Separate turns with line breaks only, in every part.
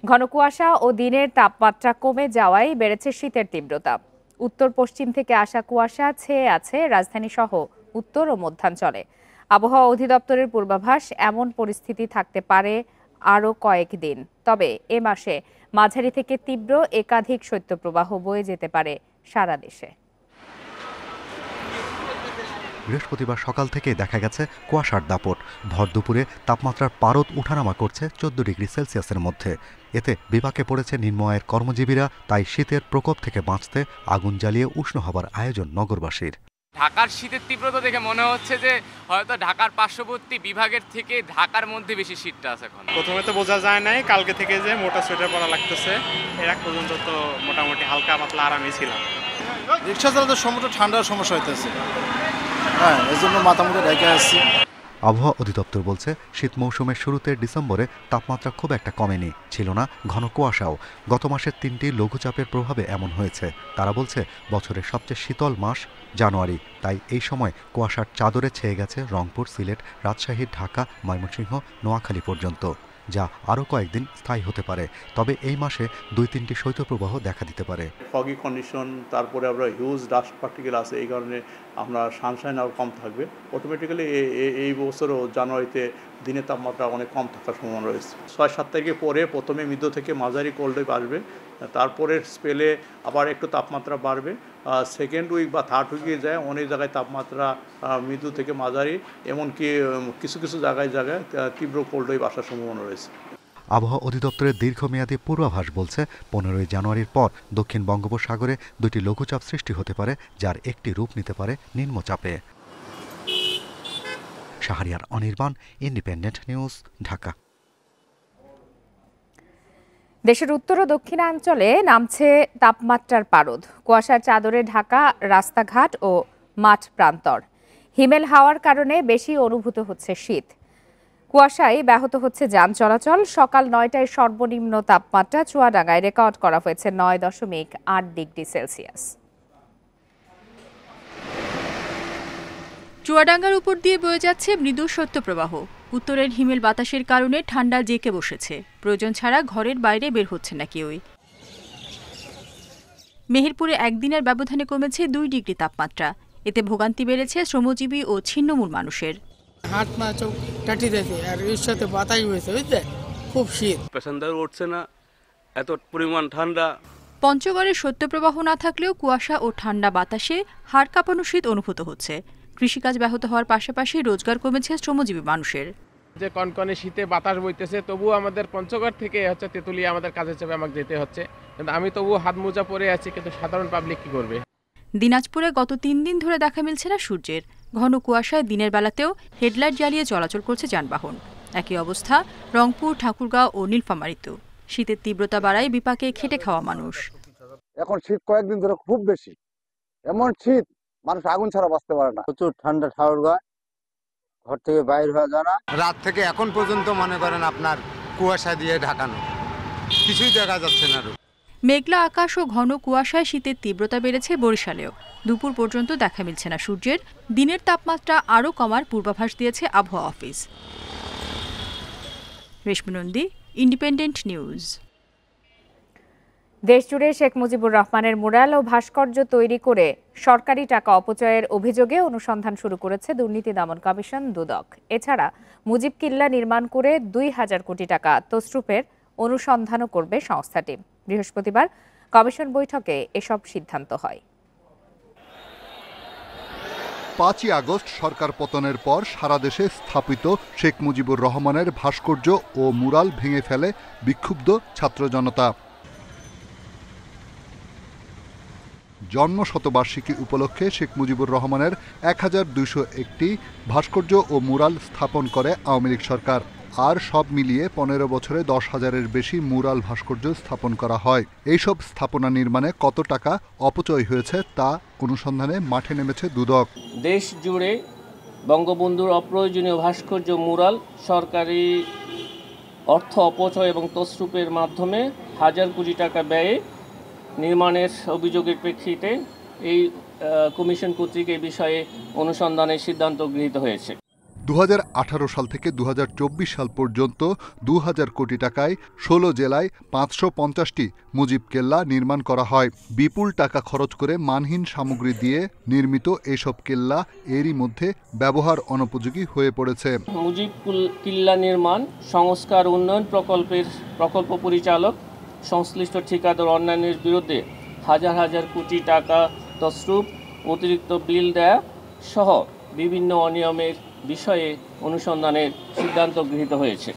ঘন কুয়াশা ও দিনের তাপমাত্রা কমে যাওয়ায় বেড়েছে শীতের তীব্রতা। উত্তর পশ্চিম থেকে আসা কুয়াশা ছেয়ে আছে রাজধানী সহ উত্তর ও মধ্যাঞ্চলে। আবহাওয়া অধিদপ্তরের পূর্বাভাস, এমন পরিস্থিতি থাকতে পারে আরও কয়েকদিন। তবে এ মাসে মাঝারি থেকে তীব্র একাধিক শৈত্যপ্রবাহ বয়ে যেতে পারে সারা দেশে।
বৃহস্পতিবার সকাল থেকে দেখা গেছে কুয়াশার দাপট। ভর দুপুরে তাপমাত্রার পারদ উঠানামা করছে 14 ডিগ্রি সেলসিয়াসের মধ্যে। এতে বিপাকে পড়েছে নিম্নআয়ের কর্মজীবীরা। তাই শীতের প্রকোপ থেকে বাঁচতে আগুন জ্বালিয়ে উষ্ণ হবার আয়োজন নগরবাসীর।
ঢাকার শীতের তীব্রতা দেখে মনে হচ্ছে যে হয়তো ঢাকার পার্শ্ববর্তী বিভাগের থেকে ঢাকার মধ্যে বেশি শীতটা আছে। এখন
প্রথমে তো বোঝা যায় নাই, কালকে থেকে যে মোটা সোয়েটার পরা লাগতেছে। এর এক পর্যন্ত তো মোটামুটি হালকা পাতলা আরামই ছিলাম।
রিক্সা চালাতে সমস্যা, ঠান্ডার সমস্যা হইতেছে। হ্যাঁ, এই জন্য মাথা মুখে ঢেকে আসছি।
আবহাওয়া অধিদপ্তর বলছে, শীত মৌসুমের শুরুতে ডিসেম্বরে তাপমাত্রা খুব একটা কমেনি, ছিল না ঘন কুয়াশাও। গত মাসের 3টি লঘুচাপের প্রভাবে এমন হয়েছে। তারা বলছে, বছরের সবচেয়ে শীতল মাস জানুয়ারি। তাই এই সময় কুয়াশার চাদরে ছেয়ে গেছে রংপুর, সিলেট, রাজশাহী, ঢাকা, ময়মনসিংহ, নোয়াখালী পর্যন্ত, যা আরও কয়েকদিন স্থায়ী হতে পারে। তবে এই মাসে 2-3টি শৈত্যপ্রবাহ দেখা দিতে পারে।
ফগি কন্ডিশন, তারপরে আমরা হিউজ ডাস্ট পার্টিকেল আছে, এই কারণে আমরা সানশাইন আরও কম থাকবে। অটোমেটিক্যালি এই বছরও জানুয়ারিতে দিনের তাপমাত্রা অনেক কম থাকার সম্ভাবনা রয়েছে। 6-7 তারিখের পরে প্রথমে মৃদু থেকে মাঝারি কোল্ড ওয়েভ আসবে, তারপরের স্পেলে আবার একটু তাপমাত্রা বাড়বে। সেকেন্ড উইক বা থার্ড উইকে যায় অনেক জায়গায় তাপমাত্রা মৃদু থেকে মাঝারি, এমনকি কিছু কিছু জায়গায় তীব্র কোল্ড ওয়েভ আসার সম্ভাবনা রয়েছে।
আবহাওয়া অধিদপ্তরের দীর্ঘমেয়াদী পূর্বাভাস বলছে, 15 জানুয়ারির পর দক্ষিণ বঙ্গোপসাগরে 2টি লঘুচাপ সৃষ্টি হতে পারে, যার একটি রূপ নিতে পারে নিম্নচাপে। Shahriar Anirban, independent news, Dhaka.
দেশের উত্তর ও দক্ষিণাঞ্চলে নামছে তাপমাত্রার পারদ। কুয়াশার চাদরে ঢাকা রাস্তাঘাট ও মাঠ প্রান্তর। হিমেল হাওয়ার কারণে বেশি অনুভূত হচ্ছে শীত। কুয়াশায় ব্যাহত হচ্ছে যান চলাচল। সকাল 9টায় সর্বনিম্ন তাপমাত্রা চুয়াডাঙ্গায় রেকর্ড করা হয়েছে 9.8 ডিগ্রি সেলসিয়াস।
চুয়াডাঙ্গার উপর দিয়ে বয়ে যাচ্ছে মৃদু শৈত্যপ্রবাহ। উত্তরের হিমেল বাতাসের কারণে ঠান্ডা জেঁকে বসেছে। প্রয়োজন ছাড়া ঘরের বাইরে বের হচ্ছে না কেউই। মেহেরপুরে একদিনের ব্যবধানে কমেছে 2 ডিগ্রি তাপমাত্রা। এতে ভোগান্তি বেড়েছে শ্রমজীবী ও ছিন্নমূল মানুষের।
হাত মা চোখ কাটি দিয়েছে, আর এর সাথে বাতাস হয়েছে, বুঝলে খুব শীত।
প্যাসেঞ্জার উঠছে না, এত পরিমাণ ঠান্ডা।
পঞ্চগড়ে শৈত্যপ্রবাহ না থাকলেও কুয়াশা ও ঠান্ডা বাতাসে হাড় কাঁপানো শীত অনুভূত হচ্ছে। কৃষিকাজ ব্যাহত হওয়ার পাশাপাশি রোজগার কমেছে শ্রমজীবী মানুষের।
যে কনকনে শীতে বাতাস বইতেছে, তবুও আমাদের পঞ্চগড় থেকে তেঁতুলিয়া আমাদের কাজে চাপে আমাকে যেতে হচ্ছে। কিন্তু আমি তবুও হাত মোজা পরে আছি, কিন্তু সাধারণ পাবলিক কি করবে?
দিনাজপুরে গত 3 দিন ধরে দেখা মিলছে না সূর্যের। ঘন কুয়াশায় দিনের বেলাতেও হেডলাইট জ্বালিয়ে চলাচল করছে যানবাহন। একই অবস্থা রংপুর, ঠাকুরগাঁও ও নীলফামারীতেও। শীতের তীব্রতা বাড়ায় বিপাকে খেটে খাওয়া মানুষ।
এখন শীত কয়েকদিন ধরে খুব বেশি, এমন শীত মানুষ আগুন ছাড়া বাঁচতে পারে না। প্রচুর ঠান্ডা, ঠাকুরগাঁও ঘর থেকে বাইরে হওয়া যায় না।
রাত থেকে এখন পর্যন্ত মনে করেন আপনার কুয়াশা দিয়ে ঢাকানো, কিছুই দেখা যাচ্ছে না।
মেঘলা আকাশ ও ঘন কুয়াশায় শীতের তীব্রতা বেড়েছে বরিশালেও। দুপুর পর্যন্ত দেখা মিলছে না সূর্যের। দিনের তাপমাত্রা আরও কমার পূর্বাভাস দিয়েছে আবহাওয়া অফিস। রেশমি নন্দী, ইন্ডিপেন্ডেন্ট নিউজ।
দেশজুড়ে শেখ মুজিবুর রহমানের মুরাল ও ভাস্কর্য তৈরি করে সরকারি টাকা অপচয়ের অভিযোগে অনুসন্ধান শুরু করেছে দুর্নীতি দমন কমিশন, দুদক। এছাড়া মুজিব কিল্লা নির্মাণ করে 2000 কোটি টাকা তসরুপের অনুসন্ধানও করবে সংস্থাটি। বৃহস্পতিবার কমিশন বৈঠকে এসব সিদ্ধান্ত হয়।
5ই আগস্ট সরকার পতনের পর সারা দেশে স্থাপিত শেখ মুজিবুর রহমানের ভাস্কর্য ও মুরাল ভেঙে ফেলে বিক্ষুব্ধ ছাত্র জনতা। জন্মশতবার্ষিকী উপলক্ষে শেখ মুজিবুর রহমানের 1201টি ভাস্কর্য ও মুরাল স্থাপন করে আওয়ামী লীগ সরকার। আর সব মিলিয়ে 15 বছরে 10,000-এর বেশি মুরাল ভাস্কর্য স্থাপন করা হয়। এইসব স্থাপনা নির্মাণে কত টাকা অপচয় হয়েছে তা অনুসন্ধানে মাঠে নেমেছে দুদক।
দেশ জুড়ে বঙ্গবন্ধুর অপ্রয়োজনীয় ভাস্কর্য মুরাল সরকারি অর্থ অপচয় এবং তসরুপের মাধ্যমে 1000 কোটি টাকা ব্যয়ে নির্মাণের অভিযোগের প্রেক্ষিতে এই কমিশন কর্তৃক এই বিষয়ে অনুসন্ধানের সিদ্ধান্ত গৃহীত হয়েছে।
2018 সাল থেকে 2024 সাল পর্যন্ত 2000 কোটি টাকায় 16 জেলায় 550টি মুজিব কেল্লা নির্মাণ করা হয়। বিপুল টাকা খরচ করে মানহীন সামগ্রী দিয়ে নির্মিত এসব কেল্লা এরই মধ্যে ব্যবহার অনুপযোগী হয়ে পড়েছে।
মুজিব কিল্লা নির্মাণ সংস্কার উন্নয়ন প্রকল্প পরিচালক সংশ্লিষ্ট ঠিকাদার অন্যান্যের বিরুদ্ধে হাজার হাজার কোটি টাকা তছরূপ, অতিরিক্ত বিল দেয়া সহ বিভিন্ন অনিয়মের বিষয়ে অনুসন্ধানের সিদ্ধান্ত গৃহীত হয়েছে।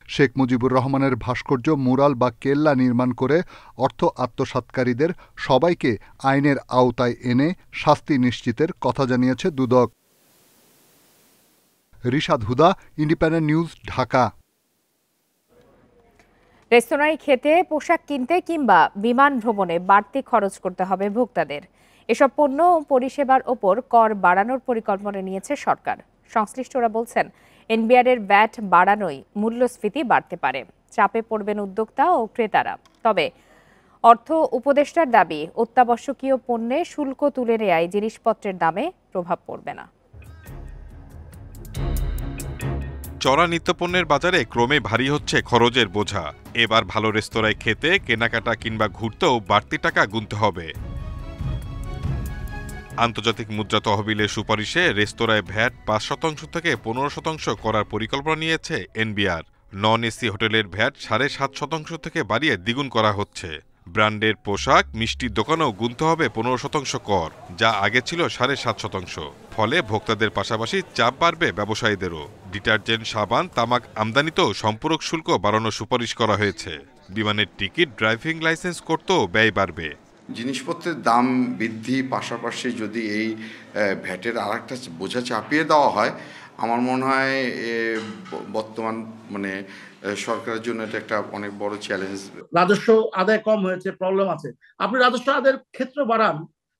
শেখ মুজিবুর রহমানের ভাস্কর্য, মুরাল বা কেল্লা নির্মাণ করে অর্থ আত্মসাৎকারীদের সবাইকে আইনের আওতায় এনে শাস্তি নিশ্চিতের কথা জানিয়েছে দুদক। রিশাদ হুদা, ইন্ডিপেন্ডেন্ট নিউজ, ঢাকা।
রেস্তোরাঁয় খেতে, পোশাক কিনতে কিংবা বিমান ভ্রমণে বাড়তি খরচ করতে হবে ভোক্তাদের। এসব পণ্য ও পরিষেবার ওপর কর বাড়ানোর পরিকল্পনা নিয়েছে সরকার। সংশ্লিষ্টরা বলছেন, এনবিআর-এর ভ্যাট বাড়ানোয় মূল্যস্ফীতি বাড়তে পারে, চাপে পড়বেন উদ্যোক্তা ও ক্রেতারা। তবে অর্থ উপদেষ্টার দাবি, অত্যাবশ্যকীয় পণ্যে শুল্ক তুলে নেওয়ায় জিনিসপত্রের দামে প্রভাব পড়বে না।
চড়া নিত্যপণ্যের বাজারে ক্রমে ভারী হচ্ছে খরচের বোঝা। এবার ভালো রেস্তোরাঁয় খেতে, কেনাকাটা কিংবা ঘুরতেও বাড়তি টাকা গুনতে হবে। আন্তর্জাতিক মুদ্রা তহবিলের সুপারিশে রেস্তোরাঁয় ভ্যাট 5% থেকে 15% করার পরিকল্পনা নিয়েছে এনবিআর। নন এসি হোটেলের ভ্যাট 7.5% থেকে বাড়িয়ে দ্বিগুণ করা হচ্ছে। ব্র্যান্ডের পোশাক, মিষ্টির দোকানেও গুনতে হবে 15% কর, যা আগে ছিল 7.5%। ফলে ভোক্তাদের পাশাপাশি চাপ বাড়বে ব্যবসায়ীদেরও। ডিটারজেন্ট, সাবান, তামাক আমদানিতেও সম্পূরক শুল্ক বাড়ানোর সুপারিশ করা হয়েছে। বিমানের টিকিট, ড্রাইভিং লাইসেন্স করতেও ব্যয় বাড়বে।
জিনিসপত্রের দাম বৃদ্ধি পাশাপাশি যদি এই ভ্যাটের আরেকটা বোঝা চাপিয়ে দেওয়া হয়, আমার মনে হয় বর্তমান সরকারের জন্য এটা একটা অনেক বড় চ্যালেঞ্জ।
রাজস্ব আদায় কম হয়েছে, প্রবলেম আছে। আপনি রাজস্ব আদায়ের ক্ষেত্র বাড়ান,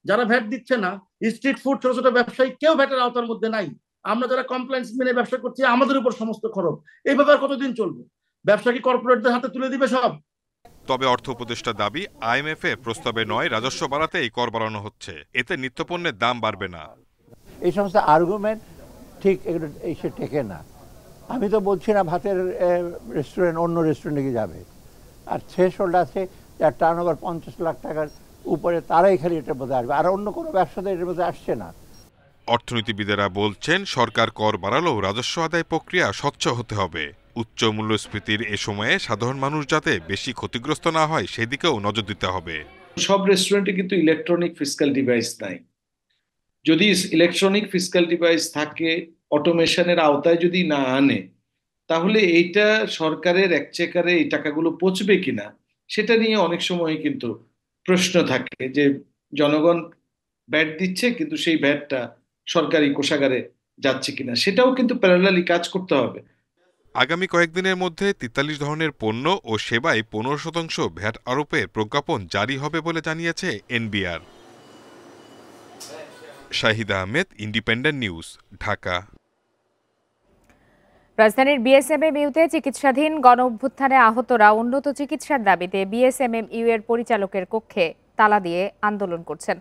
যারা ভ্যাট দিচ্ছে না, স্ট্রিট ফুড, ছোট ছোট ব্যবসায়ী, কেউ ভ্যাটের আওতার মধ্যে নাই। আমরা যারা কমপ্লায়েন্স মেনে ব্যবসা করছি, আমাদের উপর সমস্ত খরচ। এই ব্যাপার কতদিন চলবে? ব্যবসা কি কর্পোরেটদের হাতে তুলে দিবে সব?
তবে অর্থ উপদেষ্টার দাবি, আইএমএফ এর প্রস্তাবে নয়, রাজস্ব বাড়াতে এই কর বাড়ানো হচ্ছে। এতে নিত্যপণ্যের দাম বাড়বে না।
এই সমস্ত আর্গুমেন্ট ঠিক এগুলো এসে টেকে না। আমি তো বলছি না ভাতের রেস্টুরেন্ট অন্য রেস্টুরেন্টে যাবে, আর থ্রেশহোল্ড আছে যার টার্নওভার 50 লাখ টাকার উপরে, তারাই খালি এটার মধ্যে আসবে, আর অন্য কোনো ব্যবসাদার এটার মধ্যে আসছে না।
অর্থনীতিবিদেরা বলছেন, সরকার কর বাড়ালেও রাজস্ব আদায় প্রক্রিয়া স্বচ্ছ হতে হবে। উচ্চ মূল্যস্ফীতির এ সময়ে সাধারণ মানুষ যাতে বেশি ক্ষতিগ্রস্ত না হয় সেদিকেও নজর দিতে হবে।
সব রেস্টুরেন্টে কিন্তু ইলেকট্রনিক ফিসকাল ডিভাইস নাই। যদি ইলেকট্রনিক ফিসকাল ডিভাইস থাকে, অটোমেশনের আওতায় যদি না আনে, তাহলে এইটা সরকারের একচেকারে এই টাকাগুলো পৌঁছবে কিনা সেটা নিয়ে অনেক সময় কিন্তু প্রশ্ন থাকে, যে জনগণ ভ্যাট দিচ্ছে কিন্তু সেই ভ্যাটটা সরকারি কোষাগারে যাচ্ছে কিনা, সেটাও কিন্তু প্যারালালি কাজ করতে হবে।
আগামী কয়েকদিনের মধ্যে 43 ধরনের পণ্য ও সেবায় 15% ভ্যাট আরোপের প্রজ্ঞাপন জারি হবে বলে জানিয়েছে NBR. Shahid Ahmed, independent news, Dhaka.
রাজধানীর বিএসএমএমইউতে চিকিৎসাধীন গণ অভ্যুত্থানে আহতরা উন্নত চিকিৎসার দাবিতে বিএসএমএমইউ এর পরিচালকের কক্ষে তালা দিয়ে আন্দোলন করছেন।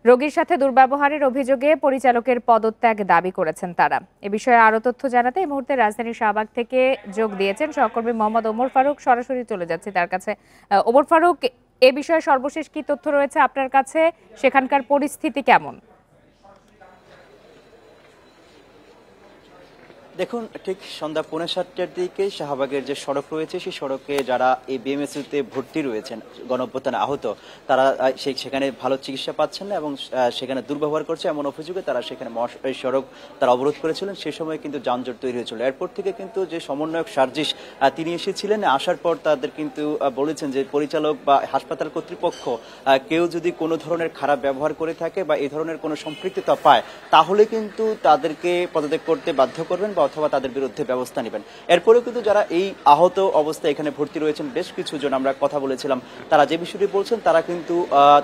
রোগীর সাথে দুর্ব্যবহারের অভিযোগে পরিচালকের পদত্যাগ দাবি করেছেন তারা। এ বিষয়ে আরো তথ্য জানাতে এই মুহূর্তে রাজধানীর শাহবাগ থেকে যোগ দিয়েছেন সহকর্মী মোহাম্মদ ওমর ফারুক। সরাসরি চলে যাচ্ছে তার কাছে। ওমর ফারুক, এ বিষয়ে সর্বশেষ কি তথ্য রয়েছে আপনার কাছে? সেখানকার পরিস্থিতি কেমন?
দেখুন, ঠিক সন্ধ্যা 5:30টার দিকে শাহবাগের যে সড়ক রয়েছে, সেই সড়কে যারা এই বিএমএসইউতে ভর্তি রয়েছেন, গণঅভ্যুত্থানে আহত, তারা সেখানে ভালো চিকিৎসা পাচ্ছেন না এবং সেখানে দুর্ব্যবহার করছে এমন অভিযোগে তারা সেখানে সড়ক তারা অবরোধ করেছিলেন। সে সময় কিন্তু যানজট তৈরি হয়েছিল। এরপর থেকে কিন্তু যে সমন্বয়ক সার্জিস তিনি এসেছিলেন, আসার পর তাদের কিন্তু বলেছেন যে পরিচালক বা হাসপাতাল কর্তৃপক্ষ কেউ যদি কোনো ধরনের খারাপ ব্যবহার করে থাকে বা এই ধরনের কোনো সম্পৃক্ততা পায়, তাহলে কিন্তু তাদেরকে পদত্যাগ করতে বাধ্য করবেন বা অথবা তাদের বিরুদ্ধে ব্যবস্থা নেবেন। এরপরেও কিন্তু যারা এই আহত অবস্থায় এখানে ভর্তি রয়েছেন, বেশ কিছু জন আমরা কথা বলেছিলাম, তারা যে বিষয়টি বলছেন,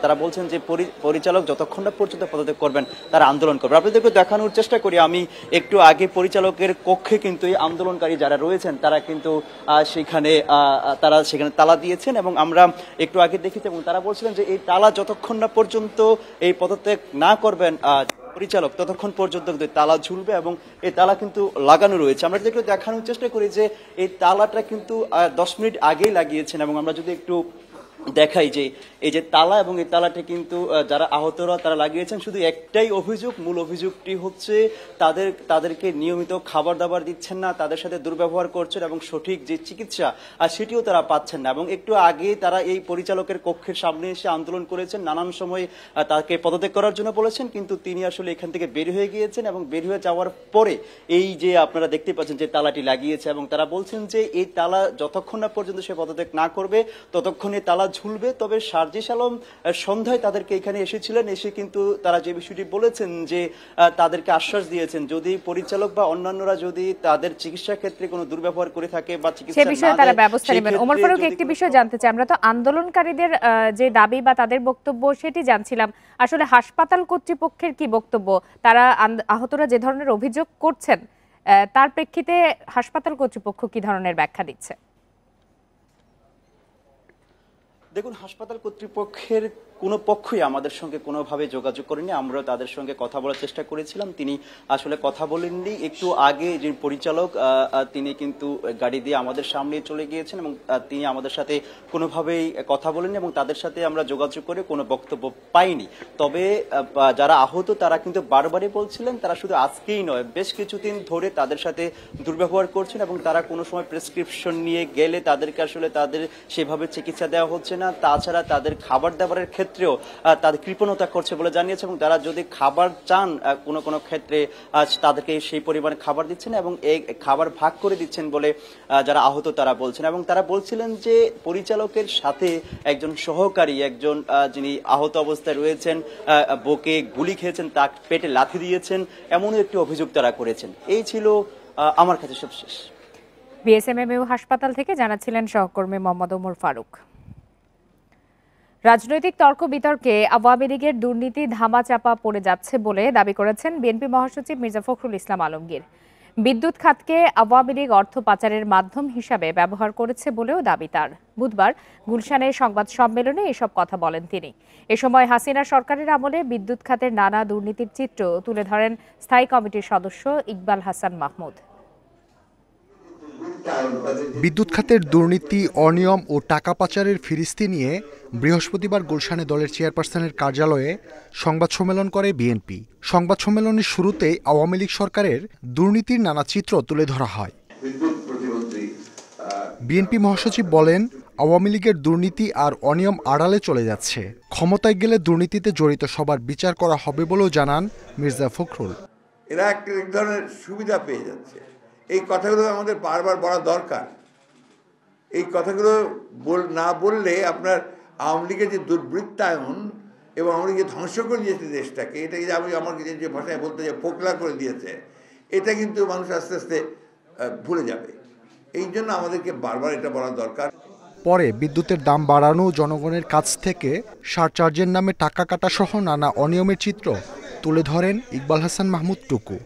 তারা বলছেন যে পরিচালক যতক্ষণ না পর্যন্ত পদত্যাগ করবেন তারা আন্দোলন করবেন। আপনাদেরকে দেখানোর চেষ্টা করি, আমি একটু আগে পরিচালকের কক্ষে কিন্তু এই আন্দোলনকারী যারা রয়েছেন তারা কিন্তু সেখানে তালা দিয়েছেন এবং আমরা একটু আগে দেখেছি এবং তারা বলছিলেন যে এই তালা যতক্ষণ না পর্যন্ত এই পদত্যাগ না করবেন পরিচালক ততক্ষণ পর্যন্ত কিন্তু তালা ঝুলবে এবং এই তালা কিন্তু লাগানো রয়েছে। আমরা যদি একটু দেখানোর চেষ্টা করি যে এই তালাটা কিন্তু 10 মিনিট আগেই লাগিয়েছেন এবং আমরা যদি একটু দেখাই যে এই যে তালা এবং এই তালাটি কিন্তু যারা আহতরা তারা লাগিয়েছেন, শুধু একটাই অভিযোগ, মূল অভিযোগটি হচ্ছে তাদেরকে নিয়মিত খাবার দাবার দিচ্ছেন না, তাদের সাথে দুর্ব্যবহার করছেন এবং সঠিক যে চিকিৎসা সেটিও তারা পাচ্ছেন না। এবং একটু আগে তারা এই পরিচালকের কক্ষের সামনে এসে আন্দোলন করেছেন, নানান সময় তাকে পদত্যাগ করার জন্য বলেছেন, কিন্তু তিনি আসলে এখান থেকে বের হয়ে গিয়েছেন এবং বের হয়ে যাওয়ার পরে এই যে আপনারা দেখতে পাচ্ছেন যে তালাটি লাগিয়েছে এবং তারা বলছেন যে এই তালা যতক্ষণ না পর্যন্ত সে পদত্যাগ না করবে ততক্ষণ এই তালা ঝুলবে। তবে সার্জিস আলম সন্ধ্যায় তাদেরকে এখানে এসেছিলেন, এসে কিন্তু তারা যে বিষয়টি বলেছেন যে তাদেরকে আশ্বাস দিয়েছেন যদি পরিচালক বা অন্যান্যরা যদি তাদের চিকিৎসা ক্ষেত্রে কোনো দুর্ব্যবহার করে থাকে বা চিকিৎসা
সে বিষয়ে তারা ব্যবস্থা নেবেন। ওমর ফারুক, একটি বিষয় জানতে চাই, আমরা তো আন্দোলনকারীদের যে দাবি বা তাদের বক্তব্য সেটি জানছিলাম, আসলে হাসপাতাল কর্তৃপক্ষের কি বক্তব্য? তারা আহতরা যে ধরনের অভিযোগ করছেন তার প্রেক্ষিতে হাসপাতাল কর্তৃপক্ষ কি ধরনের ব্যাখ্যা দিচ্ছে?
দেখুন, হাসপাতাল কর্তৃপক্ষের কোনো পক্ষই আমাদের সঙ্গে কোনোভাবে যোগাযোগ করেনি। আমরা তাদের সঙ্গে কথা বলার চেষ্টা করেছিলাম, তিনি আসলে কথা বলেননি। একটু আগে যে পরিচালক তিনি কিন্তু গাড়ি দিয়ে আমাদের সামনে চলে গিয়েছেন এবং তিনি আমাদের সাথে কোনোভাবেই কথা বলেননি এবং তাদের সাথে আমরা যোগাযোগ করে কোনো বক্তব্য পাইনি। তবে যারা আহত তারা কিন্তু বারবারই বলছিলেন তারা শুধু আজকেই নয়, বেশ কিছুদিন ধরে তাদের সাথে দুর্ব্যবহার করছেন এবং তারা কোনো সময় প্রেসক্রিপশন নিয়ে গেলে তাদেরকে আসলে তাদের সেভাবে চিকিৎসা দেওয়া হচ্ছে না। তাছাড়া তাদের খাবার দাবারের ক্ষেত্রেও তাদের কৃপণতা করছে বলে জানিয়েছে এবং তারা যদি খাবার চান কোনো কোনো ক্ষেত্রে তাদেরকে সেই পরিমাণে খাবার দিচ্ছেন এবং এই খাবার ভাগ করে দিচ্ছেন বলে যারা আহত তারা বলছেন। এবং তারা বলছিলেন যে পরিচালকের সাথে একজন সহকারী, একজন যিনি আহত অবস্থায় রয়েছেন, বুকে গুলি খেয়েছেন, তার পেটে লাথি দিয়েছেন, এমনও একটি অভিযোগ তারা করেছেন। এই ছিল আমার কাছে সবশেষ।
বিএসএমএমইউ হাসপাতাল থেকে জানাচ্ছিলেন সহকর্মী মোহাম্মদ ওমর ফারুক। রাজনৈতিক তর্ক বিতর্কে আওয়ামী লীগের দুর্নীতি ধামাচাপা পড়ে যাচ্ছে বলে দাবি করেছেন বিএনপি মহাসচিব মির্জা ফখরুল ইসলাম আলমগীর। বিদ্যুৎ খাতকে আওয়ামী লীগ অর্থ পাচারের মাধ্যম হিসাবে ব্যবহার করেছে বলেও দাবি তার। বুধবার গুলশানে সংবাদ সম্মেলনে এসব কথা বলেন তিনি। এ সময় হাসিনা সরকারের আমলে বিদ্যুৎ খাতের নানা দুর্নীতির চিত্র তুলে ধরেন স্থায়ী কমিটির সদস্য ইকবাল হাসান মাহমুদ।
বিদ্যুৎ খাতের দুর্নীতি, অনিয়ম ও টাকা পাচারের ফিরিস্তি নিয়ে বৃহস্পতিবার গুলশানে দলের চেয়ারপারসনের কার্যালয়ে সংবাদ সম্মেলন করে বিএনপি। সংবাদ সম্মেলনের শুরুতেই আওয়ামী লীগ সরকারের দুর্নীতির নানা চিত্র তুলে ধরা হয়। বিএনপি মহাসচিব বলেন, আওয়ামী লীগের দুর্নীতি আর অনিয়ম আড়ালে চলে যাচ্ছে। ক্ষমতায় গেলে দুর্নীতিতে জড়িত সবার বিচার করা হবে বলেও জানান মির্জা ফখরুল।
এরা এক ধরনের সুবিধা পেয়ে যাচ্ছে। এই কথাগুলো আমাদের বারবার বলা দরকার। এই কথাগুলো না বললে আপনার আওয়ামী লীগের যে দুর্বৃত্তায়ন এবং আওয়ামী লীগের ধ্বংস করে দিয়েছে দেশটাকে, এটাকে যে আমাকে যে ভাষায় বলতে যে ফোকলা করে দিয়েছে, এটা কিন্তু মানুষ আস্তে আস্তে ভুলে যাবে। এই জন্য আমাদেরকে বারবার এটা বলা দরকার।
পরে বিদ্যুতের দাম বাড়ানো, জনগণের কাছ থেকে সারচার্জের নামে টাকা কাটা সহ নানা অনিয়মের চিত্র তুলে ধরেন ইকবাল হাসান মাহমুদ টুকু।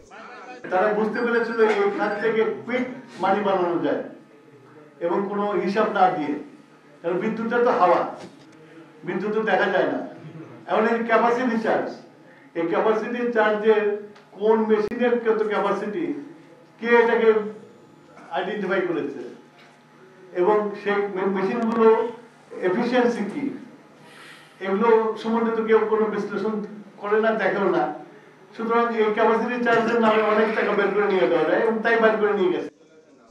তারা বুঝতে পেরেছিল এই খাত থেকে কুইক মানি বানানো যায় এবং কোনো হিসাব না দিয়ে, কারণ বিদ্যুৎটা তো হাওয়া, বিদ্যুৎ তো দেখা যায় না। এখন এই ক্যাপাসিটি চার্জ, এই ক্যাপাসিটি চার্জের কোন মেশিনের কত ক্যাপাসিটি, কে এটাকে আইডেন্টিফাই করেছে এবং সেই মেশিনগুলো এফিসিয়েন্সি কি, এগুলো সম্বন্ধে তো কেউ কোনো বিশ্লেষণ করে না, দেখেও না। সুতরাং এই ক্যাপাসিটি চার্জের নামে অনেক টাকা বের করে নিয়ে যাওয়া যায় এবং তাই বের করে নিয়ে গেছে।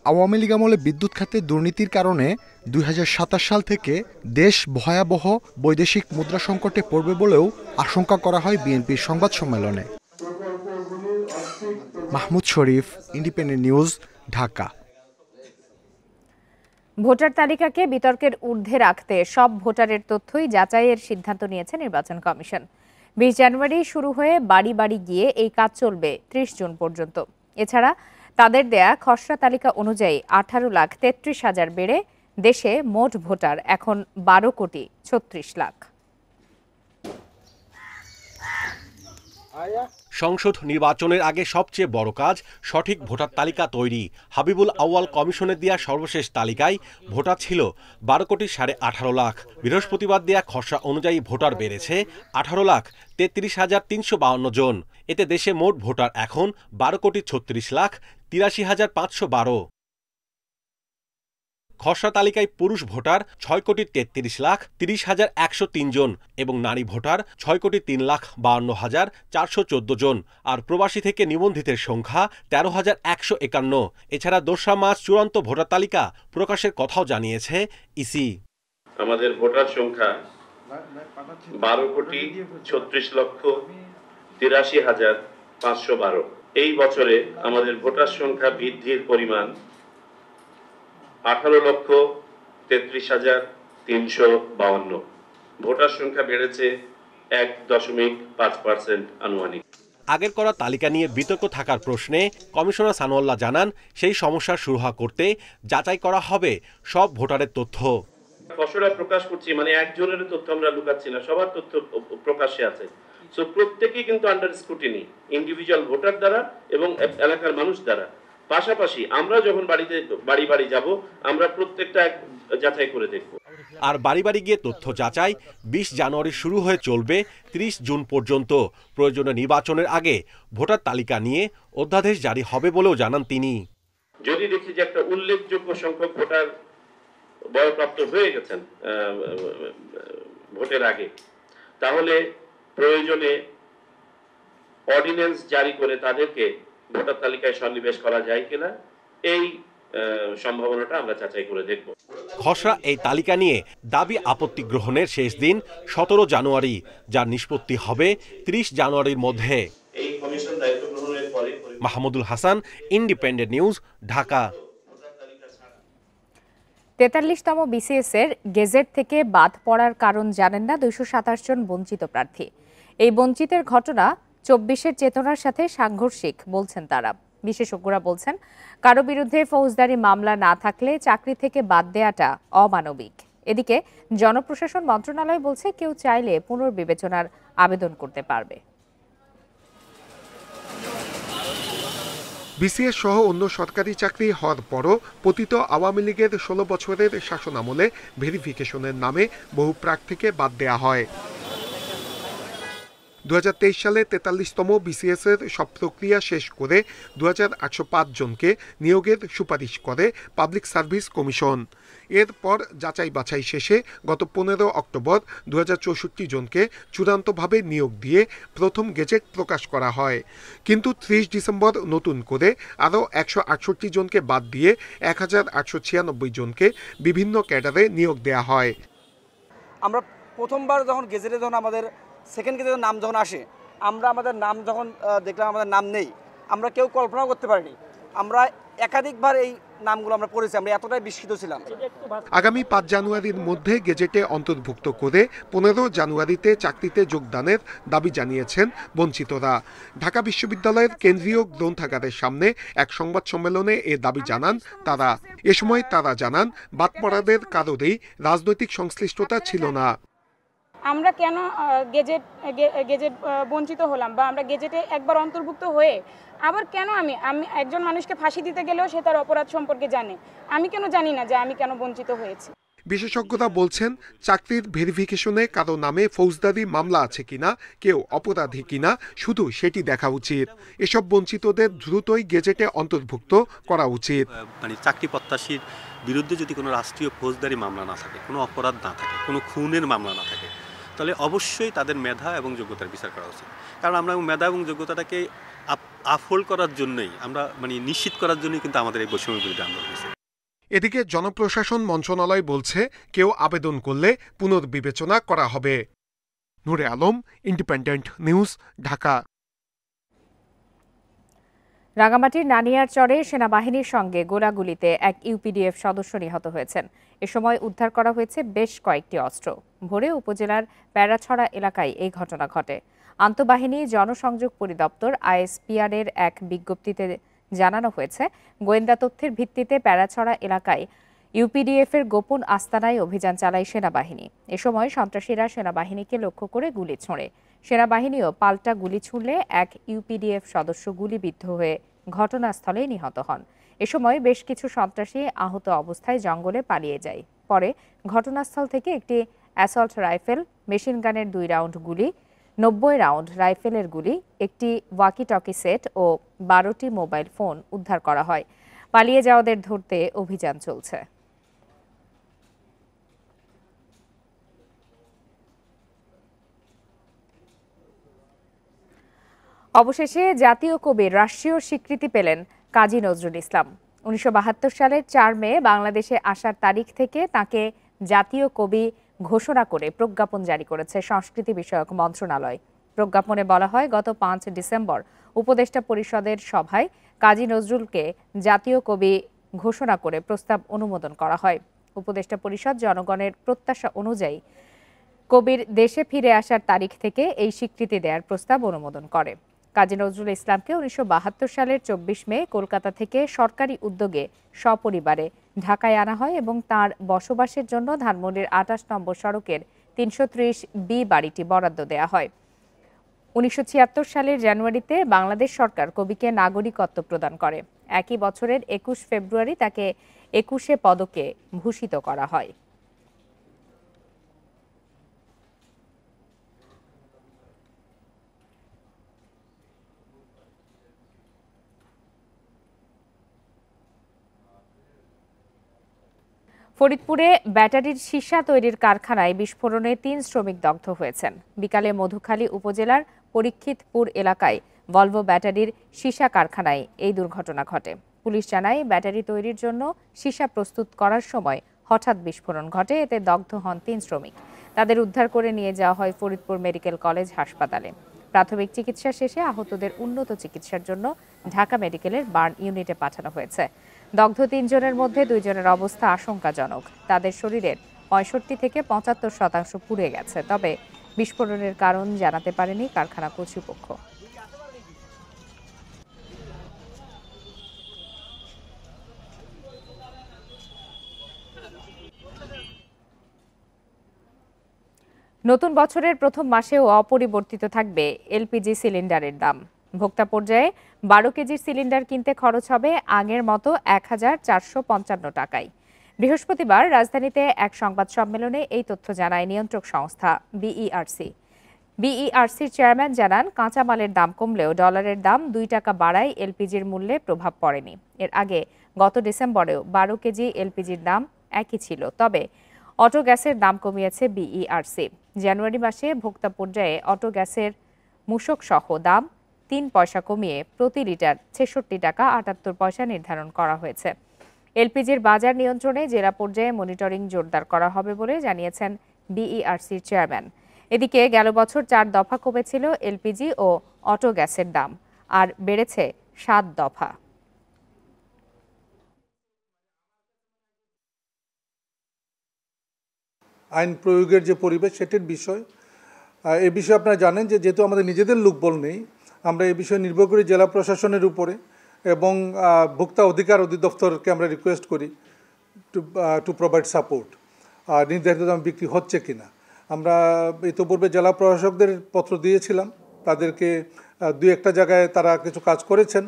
আওয়ামী লীগ আমলে বিদ্যুৎ খাতে দুর্নীতির কারণে 2027 সাল থেকে দেশ ভয়াবহ বৈদেশিক মুদ্রা সংকটে পড়বে বলেও আশঙ্কা করা হয় বিএনপির সংবাদ সম্মেলনে। মাহমুদ শরীফ, ইন্ডিপেন্ডেন্ট নিউজ, ঢাকা।
ভোটার তালিকাকে বিতর্কের ঊর্ধ্বে রাখতে সব ভোটারের তথ্যই যাচাইয়ের সিদ্ধান্ত নিয়েছে নির্বাচন কমিশন। 20 জানুয়ারি শুরু হয়ে বাড়ি বাড়ি গিয়ে এই কাজ চলবে 30 জুন পর্যন্ত। এছাড়া তাদের দেয়া খসড়া তালিকা অনুযায়ী 18,33,000 বেড়ে দেশে মোট ভোটার এখন 12,36,00,000।
সংসদ নির্বাচনের আগে সবচেয়ে বড় কাজ সঠিক ভোটার তালিকা তৈরি। হাবিবুল আউয়াল কমিশনের দেয়া সর্বশেষ তালিকায় ভোটার ছিল 12,18,00,000। বৃহস্পতিবার দেয়া খসড়া অনুযায়ী ভোটার বেড়েছে 18,33,352 জন। এতে দেশে মোট ভোটার এখন 12,36,83,512। খসড়া তালিকায় পুরুষ ভোটার 6,33,30,103 জন এবং নারী ভোটার 6,03,52,414 জন। আর প্রবাসী থেকে নিবন্ধিতের সংখ্যা 13,151। এছাড়া 2রা মার্চ চূড়ান্ত ভোটার তালিকা প্রকাশের কথাও জানিয়েছে ইসি।
আমাদের ভোটার সংখ্যা 12,36,83,512। এই বছরে আমাদের ভোটার সংখ্যা বৃদ্ধির পরিমাণ 18,33,352। ভোটার সংখ্যা বেড়েছে 1.5% আনুমানিক।
আগের করা তালিকা নিয়ে বিতর্ক থাকার প্রশ্নে কমিশনার সানোয়াল্লাহ জানান, সেই সমস্যা সুরাহা করতে যাচাই করা হবে সব ভোটারের তথ্য।
খসড়া প্রকাশ করছি মানে একজনের তথ্য আমরা লুকাচ্ছি না, সবার তথ্য প্রকাশ্যে আছে। সো প্রত্যেকেই কিন্তু আন্ডার স্ক্রুটিনি, ইন্ডিভিজুয়াল ভোটার দ্বারা এবং এলাকার মানুষ দ্বারা। পাশাপাশি আমরা যখন বাড়ি বাড়ি যাব, আমরা প্রত্যেকটা যাচাই করে দেখব।
আর বাড়ি বাড়ি গিয়ে তথ্য যাচাই 20 জানুয়ারি শুরু হয়ে চলবে 30 জুন পর্যন্ত। প্রয়োজনীয় নির্বাচনের আগে ভোটার তালিকা নিয়ে অধ্যাদেশ জারি হবে বলেও জানান তিনি।
যদি দেখি যে একটা উল্লেখযোগ্য সংখ্যক ভোটার বয়প্রাপ্ত হয়ে গেছেন ভোটের আগে, তাহলে প্রয়োজনে অর্ডিন্যান্স জারি করে তাদেরকে ভোটার তালিকায় সন্নিবেশ করা যায় কিনা এই সম্ভাবনাটা আমরা যাচাই করে দেখব।
খসড়া এই তালিকা নিয়ে দাবি আপত্তি গ্রহণের শেষ দিন 17 জানুয়ারি, যার নিষ্পত্তি হবে 30 জানুয়ারির মধ্যে।
এই কমিশন দায়িত্ব গ্রহণের পরে
মাহমুদুল হাসান, ইন্ডিপেন্ডেন্ট নিউজ, ঢাকা।
43তম বিসিএস এর গেজেট থেকে বাদ পড়ার কারণ জানেন না 227 জন বঞ্চিত প্রার্থী। এই বঞ্চিতের ঘটনা 24-এর চেতনার সাথে সাংঘর্ষিক বলছেন তারা। বিশেষজ্ঞরা বলছেন, কারো বিরুদ্ধে ফৌজদারি মামলা না থাকলে চাকরি থেকে বাদ দেওয়াটা অমানবিক। এদিকে জনপ্রশাসন মন্ত্রণালয় বলছে, কেউ চাইলে পুনর্বিবেচনার আবেদন করতে পারবে।
বিসিএস সহ অন্য সরকারি চাকরি হওয়ার পরও পতিত আওয়ামী লীগের 16 বছরের শাসনামলে ভেরিফিকেশনের নামে বহু প্রার্থীকে বাদ দেয়া হয়। 2023 সালে 43তম বিসিএস এর সব প্রক্রিয়া শেষ করে 2805 জনকে নিয়োগের সুপারিশ করে পাবলিক সার্ভিস কমিশন। এরপর যাচাই বাছাই শেষে গত 15 অক্টোবর 2064 জনকে চূড়ান্তভাবে নিয়োগ দিয়ে প্রথম গেজেট প্রকাশ করা হয়। কিন্তু 30 ডিসেম্বর নতুন করে আরও 168 জনকে বাদ দিয়ে 1896 জনকে বিভিন্ন ক্যাডারে নিয়োগ দেয়া হয়।
আমরা প্রথমবার যখন গেজেটে যখন আমাদের সেকেন্ড গেজেটের নাম যখন আসে, আমরা আমাদের নাম যখন দেখলাম আমাদের নাম নেই, আমরা কেউ কল্পনাও করতে পারিনি। আমরা একাধিকবার এই নামগুলো আমরা পড়েছি, আমরা এতটাই বিস্মিত ছিলাম।
আগামী 5 জানুয়ারির মধ্যে গেজেটে অন্তর্ভুক্ত করে 15 জানুয়ারিতে চাকরিতে যোগদানের দাবি জানিয়েছেন বঞ্চিতরা। ঢাকা বিশ্ববিদ্যালয়ের কেন্দ্রীয় গ্রন্থাগারের সামনে এক সংবাদ সম্মেলনে এ দাবি জানান তারা। এ সময় তারা জানান, বাদ পড়াদের কারোরই রাজনৈতিক সংশ্লিষ্টতা ছিল না।
আমরা কেন গেজেট বঞ্চিত হলাম, বা আমরা গেজেটে একবার অন্তর্ভুক্ত হয়ে আবার কেন আমি একজন মানুষকে ফাঁসি দিতে গেলেও সে তার অপরাধ সম্পর্কে জানে, আমি কেন জানি না যে আমি কেন বঞ্চিত হয়েছি।
বিশেষজ্ঞরা বলছেন, চাকরির ভেরিফিকেশনে কারো নামে ফৌজদারি মামলা আছে কিনা, কেউ অপরাধী কিনা, শুধু সেটি দেখা উচিত। এসব বঞ্চিতদের দ্রুতই গেজেটে অন্তর্ভুক্ত করা উচিত।
মানে চাকরি প্রত্যাশীর বিরুদ্ধে যদি কোনো রাষ্ট্রীয় ফৌজদারি মামলা না থাকে, কোনো অপরাধ না থাকে, কোনো খুনের মামলা না থাকে, তাহলে অবশ্যই তাদের মেধা এবং যোগ্যতার বিচার করা উচিত। কারণ আমরা মেধা এবং যোগ্যতাটাকে আফোল্ড করার জন্যই, আমরা মানে নিশ্চিত করার জন্যই কিন্তু আমাদের এই বৈষম্য বিরোধী আন্দোলন হয়েছে।
এদিকে জনপ্রশাসন মন্ত্রণালয় বলছে, কেউ আবেদন করলে পুনর্বিবেচনা করা হবে। নূরে আলম, ইন্ডিপেন্ডেন্ট নিউজ, ঢাকা।
রাঙামাটির নানিয়ারচরে সেনাবাহিনীর সঙ্গে গোলাগুলিতে এক ইউপিডিএফ সদস্য নিহত হয়েছেন। এ সময় উদ্ধার করা হয়েছে বেশ কয়েকটি অস্ত্র। ভোরে উপজেলার প্যারাছড়া এলাকায় এই ঘটনা ঘটে। আন্তঃবাহিনী জনসংযোগ পরিদপ্তর আইএসপিআর এর এক বিজ্ঞপ্তিতে জানানো হয়েছে, গোয়েন্দা তথ্যের ভিত্তিতে প্যারাছড়া এলাকায় ইউপিডিএফ এর গোপন আস্তানায় অভিযান চালায় সেনাবাহিনী। এ সময় সন্ত্রাসীরা সেনাবাহিনীকে লক্ষ্য করে গুলি ছোড়ে। সেনাবাহিনীও পাল্টা গুলি ছুড়লে এক ইউপিডিএফ সদস্য গুলিবিদ্ধ হয়ে ঘটনাস্থলে নিহত হন। এ সময় বেশ কিছু সন্ত্রাসী আহত অবস্থায় জঙ্গলে পালিয়ে যায়। পরে ঘটনাস্থল থেকে একটি অ্যাসল্ট রাইফেল, মেশিন গানের 2 রাউন্ড গুলি, 90 রাউন্ড রাইফেলের গুলি, একটি ওয়াকি-টকি সেট ও 12টি মোবাইল ফোন উদ্ধার করা হয়। পালিয়ে যাওয়াদের ধরতে অভিযান চলছে। অবশেষে জাতীয় কবির রাষ্ট্রীয় স্বীকৃতি পেলেন কাজী নজরুল ইসলাম। 1972 সালের 4 মে বাংলাদেশে আসার তারিখ থেকে তাকে জাতীয় কবি ঘোষণা করে প্রজ্ঞাপন জারি করেছে সংস্কৃতি বিষয়ক মন্ত্রণালয়। প্রজ্ঞাপনে বলা হয়, গত 5 ডিসেম্বর উপদেষ্টা পরিষদের সভায় কাজী নজরুলকে জাতীয় কবি ঘোষণা করে প্রস্তাব অনুমোদন করা হয়। উপদেষ্টা পরিষদ জনগণের প্রত্যাশা অনুযায়ী কবির দেশে ফিরে আসার তারিখ থেকে এই স্বীকৃতি দেওয়ার প্রস্তাব অনুমোদন করে। কাজী নজরুল ইসলামকে 1972 সালের 24 মে কলকাতা থেকে সরকারি উদ্যোগে সপরিবারে ঢাকায় আনা হয় এবং তার বসবাসের জন্য ধানমন্ডির 28 নম্বর সড়কের 330B বাড়িটি বরাদ্দ দেওয়া হয়। 1976 সালের জানুয়ারিতে বাংলাদেশ সরকার কবিকে নাগরিকত্ব প্রদান করে। একই বছরের 21 ফেব্রুয়ারি তাকে 21 পদকে ভূষিত করা হয়। ফরিদপুরে ব্যাটারির সীসা তৈরির কারখানায় বিস্ফোরণে 3 শ্রমিক দগ্ধ হয়েছেন। বিকালে মধুখালী উপজেলার পরীক্ষিতপুর এলাকায় ভলভো ব্যাটারির সীসা কারখানায় এই দুর্ঘটনা ঘটে। পুলিশ জানায়, ব্যাটারি তৈরির জন্য সীসা প্রস্তুত করার সময় হঠাৎ বিস্ফোরণ ঘটে। এতে দগ্ধ হন 3 শ্রমিক। তাদের উদ্ধার করে নিয়ে যাওয়া হয় ফরিদপুর মেডিকেল কলেজ হাসপাতালে। প্রাথমিক চিকিৎসা শেষে আহতদের উন্নত চিকিৎসার জন্য ঢাকা মেডিকেলের বার্ন ইউনিটে পাঠানো হয়েছে। দগ্ধ 3 জনের মধ্যে 2 জনের অবস্থা আশঙ্কাজনক। তাদের শরীরের 65 থেকে 75% পুড়ে গেছে। তবে বিস্ফোরণের কারণ জানাতে পারেনি কারখানা কর্তৃপক্ষ। নতুন বছরের প্রথম মাসেও অপরিবর্তিত থাকবে এলপিজি সিলিন্ডারের দাম। ভোক্তা পর্যায়ে 12 কেজির সিলিন্ডার কিনতে খরচ হবে আগের মতো 1455 টাকায়। বৃহস্পতিবার রাজধানীতে এক সংবাদ সম্মেলনে এই তথ্য জানায় নিয়ন্ত্রক সংস্থা বিইআরসি। বিইআরসির চেয়ারম্যান জানান, কাঁচামালের দাম কমলেও ডলারের দাম 2 টাকা বাড়ায় এলপিজির মূল্যে প্রভাব পড়েনি। এর আগে গত ডিসেম্বরেও 12 কেজি এলপিজির দাম একই ছিল। তবে অটো গ্যাসের দাম কমিয়েছে বিইআরসি। জানুয়ারি মাসে ভোক্তা পর্যায়ে অটো গ্যাসের মূসক সহ দাম 3 পয়সা কমিয়ে প্রতি লিটার 66 টাকা 78 পয়সা নির্ধারণ করা হয়েছে। এলপিজির বাজার নিয়ন্ত্রণে জেলা পর্যায়ে মনিটরিং জোরদার করা হবে বলে জানিয়েছেন বিইআরসির চেয়ারম্যান। এদিকে গেল বছর 4 দফা কমেছিল এলপিজি ও অটো গ্যাসের দাম, আর বেড়েছে 7 দফা।
আইন প্রয়োগের যে পরিবেশ, সেটির বিষয়, এ বিষয়ে আপনারা জানেন যে যেহেতু আমাদের নিজেদের লোকবল নেই, আমরা এই বিষয়ে নির্ভর করি জেলা প্রশাসনের উপরে এবং ভোক্তা অধিকার অধিদপ্তরকে আমরা রিকোয়েস্ট করি টু প্রোভাইড সাপোর্ট। নির্ধারিত দাম বিক্রি হচ্ছে কিনা। আমরা ইতিপূর্বে জেলা প্রশাসকদের পত্র দিয়েছিলাম, তাদেরকে 2-1টা জায়গায় তারা কিছু কাজ করেছেন।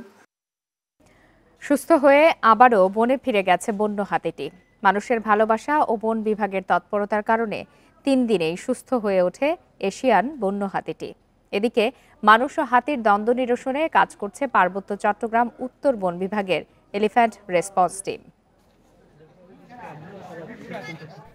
সুস্থ হয়ে আবারও বনে ফিরে গেছে বন্য হাতিটি। মানুষের ভালোবাসা ও বন বিভাগের তৎপরতার কারণে 3 দিনেই সুস্থ হয়ে ওঠে এশিয়ান বন্য হাতিটি। এদিকে মানুষ ও হাতির দ্বন্দ্ব নিরসনে কাজ করছে পার্বত্য চট্টগ্রাম উত্তর বন বিভাগের এলিফ্যান্ট রেসপন্স টিম।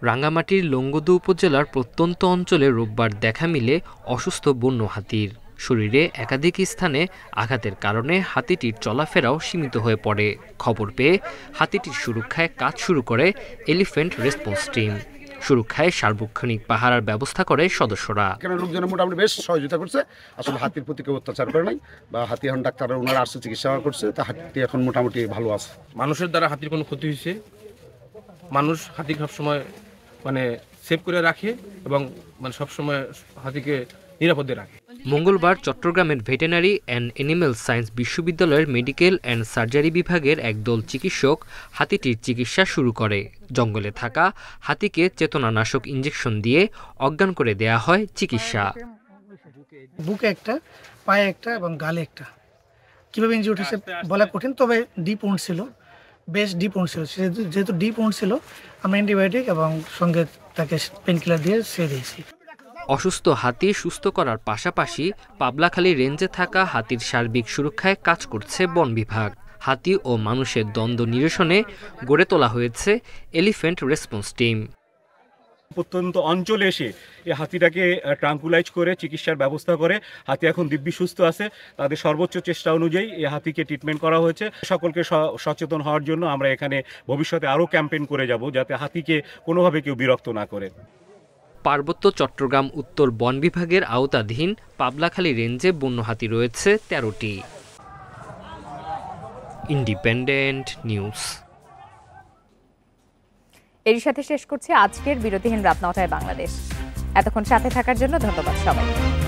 রাঙ্গামাটির লংগদু উপজেলার প্রত্যন্ত অঞ্চলে রোববার দেখা মিলে অসুস্থ বন্য হাতির। শরীরে একাধিক স্থানে আঘাতের কারণে হাতিটির চলাফেরাও সীমিত হয়ে পড়ে। খবর পেয়ে হাতিটির সুরক্ষায় কাজ শুরু করে এলিফ্যান্ট রেসপন্স টিম। সুরক্ষায় সার্বক্ষণিক পাহারার ব্যবস্থা করে সদস্যরা।
লোকজন মোটামুটি বেশ সহযোগিতা করছে। আসলে হাতির প্রতি কেউ অত্যাচার করে নাই, বা হাতি এখন ডাক্তাররা ওনারা আসছে চিকিৎসা করছে, তা হাতি এখন মোটামুটি ভালো আছে।
মানুষের দ্বারা হাতির কোনো ক্ষতি হয়েছে? মানুষ হাতিকে সবসময় সেভ করে রাখে এবং সবসময় হাতিকে নিরাপদে রাখে।
মঙ্গলবার চট্টগ্রামের ভেটেরিনারি অ্যান্ড অ্যানিম্যাল সায়েন্স বিশ্ববিদ্যালয়ের মেডিকেল অ্যান্ড সার্জারি বিভাগের একদল চিকিৎসক হাতিটির চিকিৎসা শুরু করে। জঙ্গলে থাকা হাতিকে চেতনানাশক ইঞ্জেকশন দিয়ে অজ্ঞান করে দেয়া হয় চিকিৎসা।
বুকে একটা, পায়ে একটা এবং গালে একটা। কীভাবে ইঞ্জুরি উঠেছে বলা কঠিন, তবে ডিপ উন্ড ছিল, বেশ ডিপ উন্ড ছিল। যেহেতু ডিপ উন্ড ছিল, আমরা অ্যান্টিবায়োটিক এবং সঙ্গে তাকে পেনকিলার দিয়ে সেরে দিয়েছি।
অসুস্থ হাতি সুস্থ করার পাশাপাশি পাবলাখালী রেঞ্জে থাকা হাতির সার্বিক সুরক্ষায় কাজ করছে বন বিভাগ। হাতি ও মানুষের দ্বন্দ্ব নিরসনে গড়ে তোলা হয়েছে এলিফ্যান্ট রেসপন্স টিম।
প্রত্যন্ত অঞ্চলে এসে এই হাতিটাকে ট্রাঙ্কুলাইজ করে চিকিৎসার ব্যবস্থা করে। হাতি এখন দিব্যি সুস্থ আছে। তাদের সর্বোচ্চ চেষ্টা অনুযায়ী এই হাতিকে ট্রিটমেন্ট করা হয়েছে। সকলকে সচেতন হওয়ার জন্য আমরা এখানে ভবিষ্যতে আরও ক্যাম্পেইন করে যাব, যাতে হাতিকে কোনোভাবে কেউ বিরক্ত না করে।
পার্বত্য চট্টগ্রাম উত্তর বন বিভাগের আওতাধীন পাবলাখালী রেঞ্জে বন্য হাতি রয়েছে ১৩টি। Independent news.
এর সাথে শেষ করছি আজকের বিরতিহীন রাত ৯টায় বাংলাদেশ। এতক্ষণ সাথে থাকার জন্য ধন্যবাদ সবাইকে।